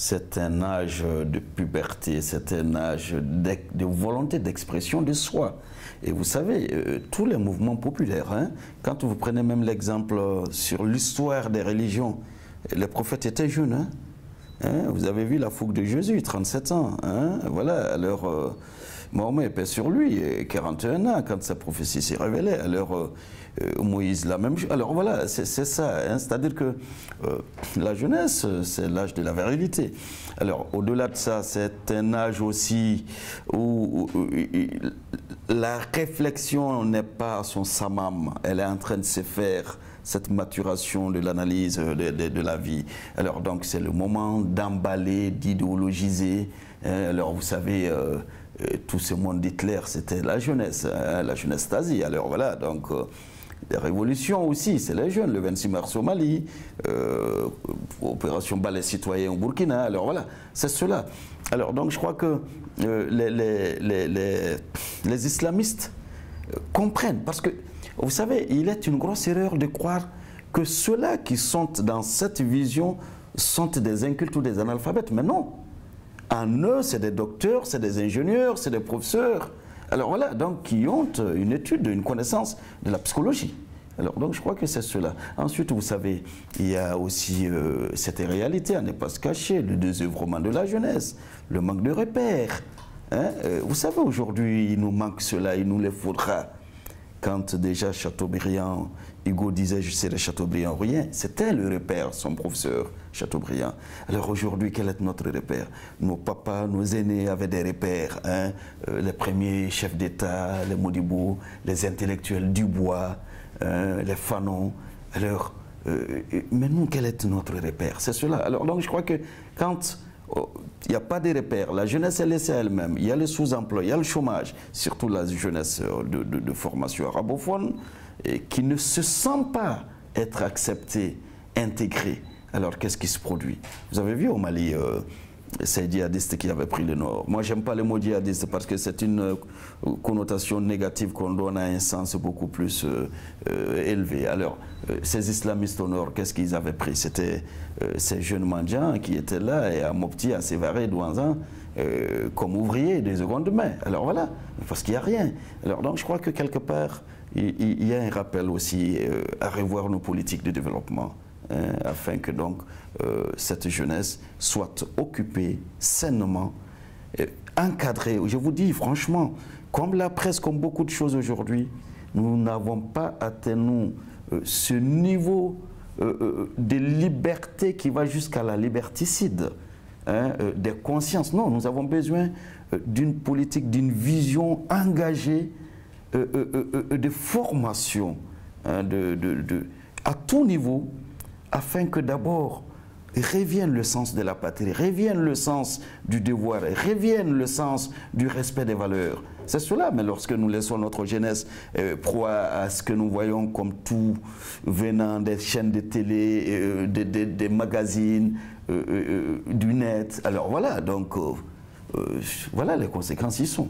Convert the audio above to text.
c'est un âge de puberté, c'est un âge de volonté d'expression de soi. Et vous savez, tous les mouvements populaires, hein, quand vous prenez même l'exemple sur l'histoire des religions, les prophètes étaient jeunes. Hein, vous avez vu la fougue de Jésus, 37 ans. Hein, voilà, alors Mahomet est paix sur lui, 41 ans quand sa prophétie s'est révélée. Alors Moïse, la même chose. Alors voilà, c'est ça. Hein, c'est-à-dire que la jeunesse, c'est l'âge de la virilité. Alors au-delà de ça, c'est un âge aussi où la réflexion n'est pas à son summum, elle est en train de se faire, cette maturation de l'analyse de la vie. Alors donc c'est le moment d'emballer, d'idéologiser. Alors vous savez, tout ce monde d'Hitler, c'était la jeunesse nazie. Alors voilà, donc les révolutions aussi, c'est les jeunes, le 26 mars au Mali, opération balai citoyen au Burkina, alors voilà, c'est cela. Alors donc je crois que les islamistes comprennent, parce que vous savez, il est une grosse erreur de croire que ceux-là qui sont dans cette vision sont des incultes ou des analphabètes, mais non. En eux, c'est des docteurs, c'est des ingénieurs, c'est des professeurs. Alors voilà, donc qui ont une étude, une connaissance de la psychologie. Alors donc je crois que c'est cela. Ensuite, vous savez, il y a aussi cette réalité à ne pas se cacher, le désœuvrement de la jeunesse, le manque de repères. Hein? Vous savez, aujourd'hui, il nous manque cela, il nous le faudra. Quand déjà Chateaubriand, Hugo disait « je serai Chateaubriand rien », c'était le repère, son professeur Chateaubriand. Alors aujourd'hui, quel est notre repère? Nos papas, nos aînés avaient des repères, hein? Les premiers chefs d'État, les Modibo, les intellectuels Dubois, les Fanon. Alors, mais nous, quel est notre repère? C'est cela. Alors donc je crois que quand il n'y a pas de repères, la jeunesse est laissée à elle-même, il y a le sous-emploi, il y a le chômage, surtout la jeunesse de formation arabophone, qui ne se sent pas être acceptée, intégrée. Alors qu'est-ce qui se produit? Vous avez vu au Mali ces djihadistes qui avaient pris le nord. Moi, j'aime pas le mot djihadiste parce que c'est une connotation négative qu'on donne à un sens beaucoup plus élevé. Alors, ces islamistes au nord, qu'est-ce qu'ils avaient pris? C'était ces jeunes mendiants qui étaient là et à Mopti, à Sévaré, Douanzan, comme ouvriers des secondes mains. Alors voilà, parce qu'il n'y a rien. Alors donc, je crois que quelque part, il y a un rappel aussi à revoir nos politiques de développement. Afin que donc cette jeunesse soit occupée sainement, encadrée. Je vous dis franchement, comme la presse, comme beaucoup de choses aujourd'hui, nous n'avons pas atteint nous, ce niveau de liberté qui va jusqu'à la liberticide, hein, des consciences. Non, nous avons besoin d'une politique, d'une vision engagée, de formation, hein, à tout niveau, afin que d'abord revienne le sens de la patrie, revienne le sens du devoir, revienne le sens du respect des valeurs. C'est cela, mais lorsque nous laissons notre jeunesse proie à ce que nous voyons comme tout venant des chaînes de télé, des magazines, du net, alors voilà, donc voilà les conséquences y sont.